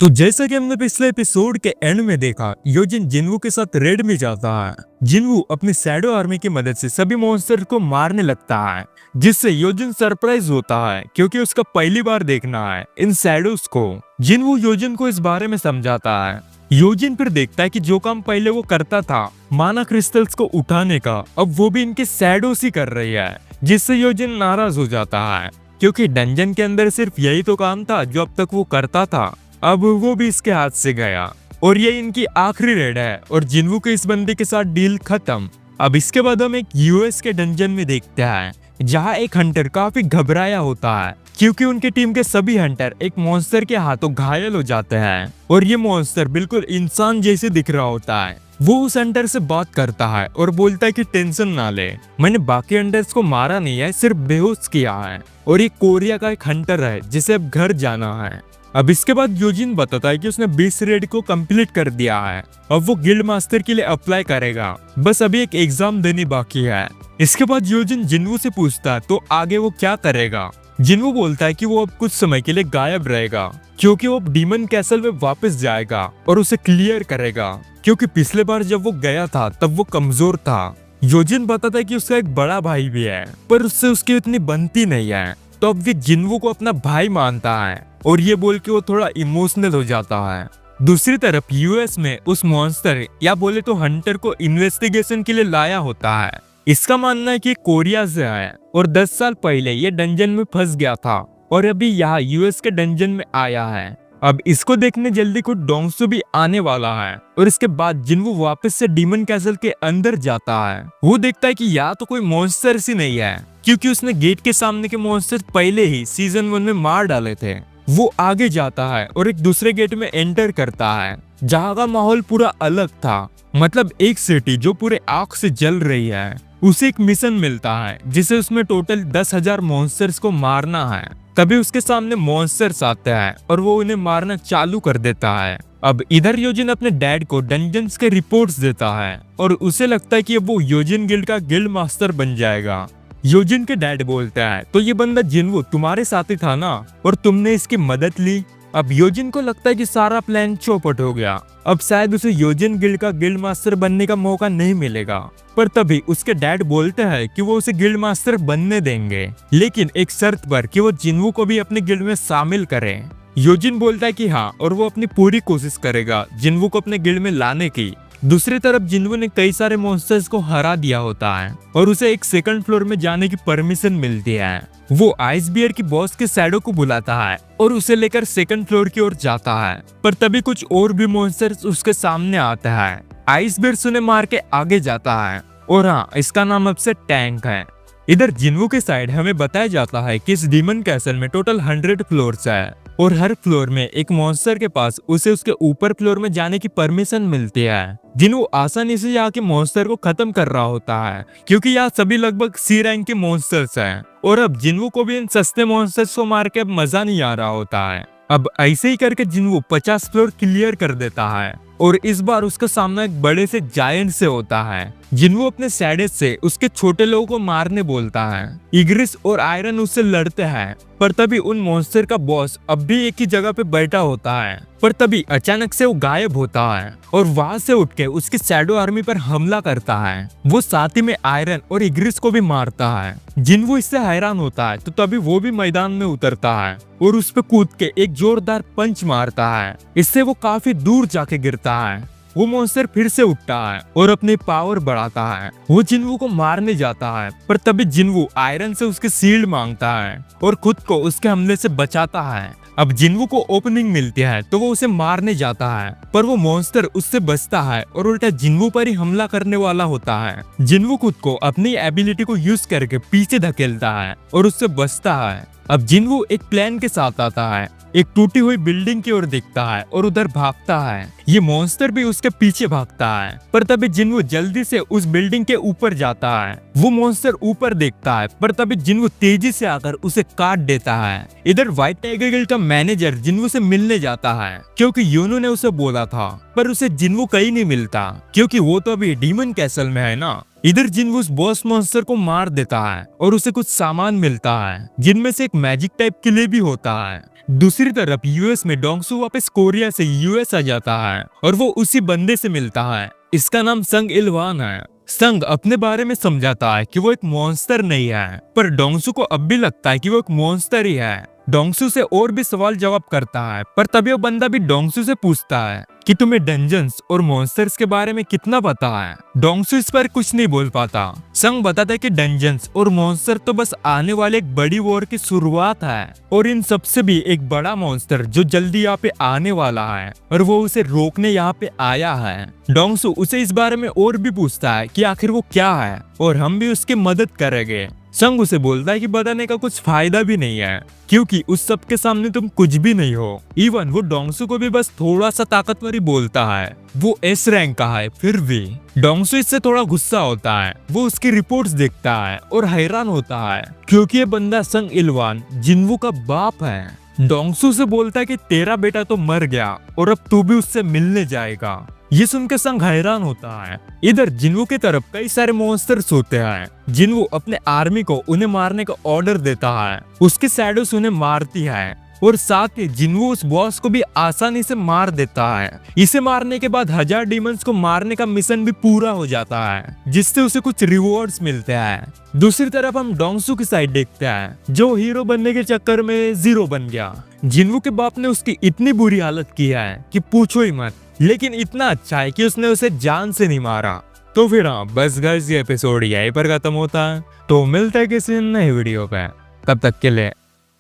तो जैसा कि हमने पिछले एपिसोड के एंड में देखा, योजिन जिन्वू के साथ रेड में जाता है। जिन्वू अपनी शैडो आर्मी की मदद से सभी मॉन्स्टर को मारने लगता है, जिससे योजिन सरप्राइज होता है क्योंकि उसका पहली बार देखना है इन शैडोज को। जिन्वू योजिन को इस बारे में समझाता है। योजिन फिर देखता है कि जो काम पहले वो करता था माना क्रिस्टल्स को उठाने का, अब वो भी इनके शैडोज ही कर रही है, जिससे योजिन नाराज हो जाता है क्योंकि डंजन के अंदर सिर्फ यही तो काम था जो अब तक वो करता था। अब वो भी इसके हाथ से गया और ये इनकी आखिरी रेड है और जिन्वू के इस बंदे के साथ डील खत्म। अब इसके बाद हम एक यूएस के डंजन में देखते हैं जहां एक हंटर काफी घबराया होता है क्योंकि उनकी टीम के सभी हंटर एक मॉन्स्टर के हाथों घायल हो जाते हैं और ये मॉन्स्टर बिल्कुल इंसान जैसे दिख रहा होता है। वो उस हंटर से बात करता है और बोलता है कि टेंशन ना ले, मैंने बाकी हंटर्स को मारा नहीं है, सिर्फ बेहोश किया है और ये कोरिया का एक हंटर है जिसे अब घर जाना है। अब इसके बाद योजिन बताता है कि उसने 20 रेड को कंप्लीट कर दिया है। अब वो गिल्ड मास्टर के लिए अप्लाई करेगा, बस अभी एक एग्जाम देनी बाकी है। इसके बाद योजिन जिन्वू से पूछता है तो आगे वो क्या करेगा। जिन्वू बोलता है कि वो अब कुछ समय के लिए गायब रहेगा क्योंकि वो अब डीमन कैसल में वापस जाएगा और उसे क्लियर करेगा क्योंकि पिछले बार जब वो गया था तब वो कमजोर था। योजिन बताता है कि उसका एक बड़ा भाई भी है पर उससे उसकी इतनी बनती नहीं है, तो अब वो जिन्वू को अपना भाई मानता है और ये बोल के वो थोड़ा इमोशनल हो जाता है। दूसरी तरफ यूएस में उस मॉन्स्टर या बोले तो हंटर को इन्वेस्टिगेशन के लिए लाया होता है। इसका मानना है कि कोरिया से है और 10 साल पहले ये डंजन में फंस गया था और अभी यहाँ यूएस के डंजन में आया है। अब इसको देखने जल्दी कुछ डोंगसू भी आने वाला है और इसके बाद जिन्वू वापस से डीमन कैसल के अंदर जाता है। वो देखता है कि यहाँ तो कोई मॉन्स्टर ही नहीं है क्योंकि उसने गेट के सामने के मॉन्स्टर पहले ही सीजन 1 में मार डाले थे। वो आगे जाता है और एक दूसरे गेट में एंटर करता है जहाँ का माहौल पूरा अलग था, मतलब एक सिटी जो पूरे आग से जल रही है। उसे एक मिशन मिलता है जिसे उसमें टोटल 10,000 मॉन्स्टर्स को मारना है। तभी उसके सामने मॉन्स्टर्स आते हैं और वो उन्हें मारना चालू कर देता है। अब इधर योजिन अपने डैड को डंजन्स के रिपोर्ट्स देता है और उसे लगता है कि अब वो योजिन गिल्ड का गिल्ड मास्टर बन जाएगा। योजिन के डैड बोलता है तो ये बंदा जिन्वू तुम्हारे साथ ही था ना और तुमने इसकी मदद ली। अब योजिन को लगता है कि सारा प्लान चौपट हो गया, अब शायद उसे योजिन गिल्ड का गिल्ड मास्टर बनने का मौका नहीं मिलेगा। पर तभी उसके डैड बोलते हैं कि वो उसे गिल्ड मास्टर बनने देंगे, लेकिन एक शर्त पर कि वो जिन्वू को भी अपने गिल्ड में शामिल करें। योजिन बोलता है कि हाँ और वो अपनी पूरी कोशिश करेगा जिन्वू को अपने गिल्ड में लाने की। दूसरी तरफ जिन्वू ने कई सारे मॉन्स्टर्स को हरा दिया होता है और उसे एक सेकंड फ्लोर में जाने की परमिशन मिलती है। वो आइस बियर की बॉस के शैडो को बुलाता है और उसे लेकर सेकंड फ्लोर की ओर जाता है, पर तभी कुछ और भी मॉन्स्टर्स उसके सामने आता है। आइस बियर उन्हें मार के आगे जाता है और हाँ, इसका नाम अब से टैंक है। इधर जिन्वू के साइड हमें बताया जाता है कि इस डीमन कैसल में टोटल 100 फ्लोर्स है और हर फ्लोर में एक मॉन्स्टर के पास उसे उसके ऊपर फ्लोर में जाने की परमिशन मिलती है। जिन्वू आसानी से यहाँ के मॉन्स्टर को खत्म कर रहा होता है क्योंकि यहाँ सभी लगभग सी रैंक के मॉन्स्टर्स हैं और अब जिन्वू को भी इन सस्ते मॉन्स्टर्स को मार के अब मजा नहीं आ रहा होता है। अब ऐसे ही करके जिन्वू 50 फ्लोर क्लियर कर देता है और इस बार उसका सामना एक बड़े से जायंट से होता है। जिन्वू अपने सैडेस से उसके छोटे लोगों को मारने बोलता है। इग्रिस और आयरन उससे लड़ते हैं, पर तभी उन मॉन्स्टर का बॉस अब भी एक ही जगह पे बैठा होता है, पर तभी अचानक से वो गायब होता है और वहां से उठ के उसकी शैडो आर्मी पर हमला करता है। वो साथ ही में आयरन और इग्रिस को भी मारता है। जिन्वू इससे हैरान होता है तो तभी वो भी मैदान में उतरता है और उस पे कूद के एक जोरदार पंच मारता है। इससे वो काफी दूर जाके गिरता है। वो मॉन्स्टर फिर से उठता है और अपनी पावर बढ़ाता है। वो जिन्वू को मारने जाता है, पर तभी जिन्वू आयरन से उसके शील्ड मांगता है और खुद को उसके हमले से बचाता है। अब जिन्वू को ओपनिंग मिलती है तो वो उसे मारने जाता है, पर वो मॉन्स्टर उससे बचता है और उल्टा जिन्वू पर ही हमला करने वाला होता है। जिन्वू खुद को अपनी एबिलिटी को यूज करके पीछे धकेलता है और उससे बचता है। अब जिन्वू एक प्लान के साथ आता है, एक टूटी हुई बिल्डिंग की ओर देखता है और उधर भागता है। ये मॉन्स्टर भी उसके पीछे भागता है, पर तभी जिन्वू जल्दी से उस बिल्डिंग के ऊपर जाता है। वो मॉन्स्टर ऊपर देखता है, पर तभी जिन्वू तेजी से आकर उसे काट देता है। इधर व्हाइट टाइगर गिल्ड का मैनेजर जिन्वू से मिलने जाता है क्योंकि यूनो ने उसे बोला था, पर उसे जिन्वू कहीं नहीं मिलता क्योंकि वो तो अभी डीमन कैसल में है ना। इधर जिन्वू उस बॉस मॉन्स्टर को मार देता है और उसे कुछ सामान मिलता है जिनमें से एक मैजिक टाइप किले भी होता है। दूसरी तरफ यूएस में डोंगसू वापस कोरिया से यूएस आ जाता है और वो उसी बंदे से मिलता है। इसका नाम संग इलवान है। संग अपने बारे में समझाता है कि वो एक मॉन्स्टर नहीं है, पर डोंगसू को अब भी लगता है कि वो एक मॉन्स्टर ही है। डोंगसू से और भी सवाल जवाब करता है, पर तभी वो बंदा भी डोंगसू से पूछता है कि तुम्हें डंजन्स और मॉन्स्टर्स के बारे में कितना पता है। डोंगसू इस पर कुछ नहीं बोल पाता। संग बताता है कि डंजन्स और मॉन्स्टर तो बस आने वाले एक बड़ी वॉर की शुरुआत है और इन सबसे भी एक बड़ा मॉन्स्टर जो जल्दी यहाँ पे आने वाला है और वो उसे रोकने यहाँ पे आया है। डोंगसू उसे इस बारे में और भी पूछता है कि आखिर वो क्या है और हम भी उसकी मदद करेंगे। संग उसे बोलता है कि बताने का कुछ फायदा भी नहीं है, क्योंकि उस सब के सामने तुम कुछ भी नहीं हो। इवन वो डोंगसू को भी बस थोड़ा सा ताकतवर ही बोलता है। वो एस रैंक का है, फिर भी डोंगसू इससे थोड़ा गुस्सा होता है। वो उसकी रिपोर्ट्स देखता है और हैरान होता है, क्योंकि ये बंदा संग इलवान जिन्वू का बाप है। डोंगसू से बोलता है कि तेरा बेटा तो मर गया और अब तू भी उससे मिलने जाएगा। ये सुनकर संग हैरान होता है। इधर जिन्वू की तरफ कई सारे मॉन्स्टर्स होते हैं। जिन्वू अपने आर्मी को उन्हें मारने का ऑर्डर देता है। उसकी शैडोस उन्हें मारती है और साथ ही जिन्वू उस बॉस को भी आसानी से मार देता है। इसे मारने के बाद 1000 डीमंस को मारने का मिशन भी पूरा हो जाता है, जिससे उसे कुछ रिवॉर्ड्स मिलते हैं। दूसरी तरफ हम डोंगसू की साइड देखते हैं, जो हीरो बनने के चक्कर में जीरो बन गया। जिन्वू के बाप ने उसकी इतनी बुरी हालत की है कि पूछो ही मत, लेकिन इतना अच्छा है कि उसने उसे जान से नहीं मारा। तो फिर हाँ, बस गाइस ये एपिसोड यहीं पर खत्म होता है। तो मिलता है किसी नए वीडियो पे, तब तक के लिए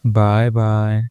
बाय बाय।